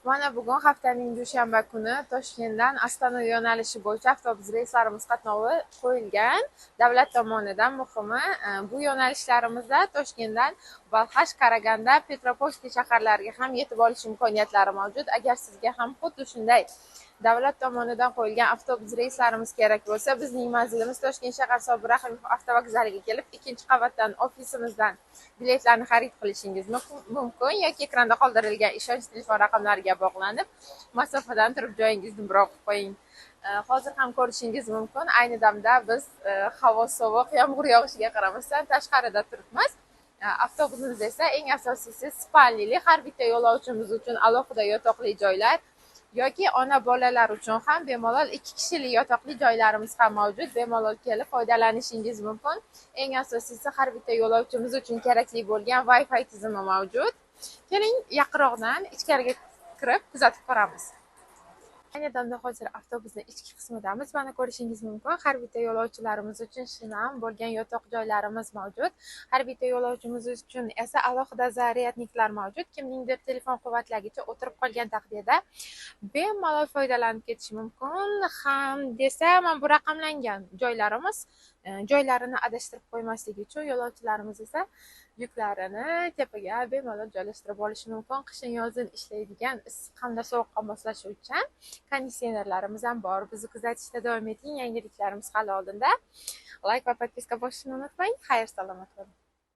Mana bugun haftaning dushanba kuni Toshkentdan Ostona yo'nalishi bo'yicha avtobus reyslarimiz qatnovi qo'yilgan. Davlat tomonidan muhimi, bu yo'nalishlarimizda Toshkentdan Balxash, Qaraganda, Petropolsk shaharlariga ham yetib olish imkoniyatlari mavjud. Agar sizga ham xuddi shunday davlat tomonidan qo'yilgan avtobus reyslarimiz kerak bo'lsa, bizning manzilimiz Toshkent shahar Sobir Rahimov avtovokzaliga kelib, ikkinchi qavatdan ofisimizdan biletlarni xarid qilishingiz mumkin yoki ekranda qoldirilgan ishonch telefon raqamlariga bog'lanib, masofadan turib joyingizni biroq qo'ying. Hozir ham ko'rishingiz mumkin. Ayni damda biz havo sovuq, yomg'ir yog'ishiga qaramasdan tashqarida turibmiz. Avtobusimiz esa eng asosiysi spalnili, har bitta yo'lovchimiz uchun alohida yotoqli joylar yoki ona bolalar uchun ham bemalol 2 kishilik yotoqli joylarimiz ham mavjud. Bemalol kelib foydalanishingiz mumkin. Eng asosiysi har bitta yo'lovchimiz uchun kerakli bo'lgan Wi-Fi tizimi mavjud. Keling, yaqinroqdan ichkariga kirib kuzatib ko'ramiz. Ayni damda hozir avtobusning ichki qismidamiz. Mana ko'rishingiz mumkin, har bitta yo'lovchilarimiz uchun shinam bo'lgan yotoq joylarimiz mavjud. Har bitta yo'lovchimiz uchun esa alohida zaryadniklar mavjud. Kimningdir telefon quvvatlagichi o'tirib qolgan taqdirda bemalol foydalanib ketish mumkin ham desa, mana bu raqamlangan joylarimiz joylarini adashtirib qo'ymasligi uchun yo'lovchilarimiz esa yuklarini tepaga bemalol joylashtirib olishi mumkin. Qishin yozin ishlaydigan issiq hamda sovuqqa moslashuvchan konditsionerlarimiz ham bor. Bizni kuzatishda davom eting. Yangiliklarimiz hali oldinda. Like va podpiska bosishni unutmang. Xayr, salomat bo'ling.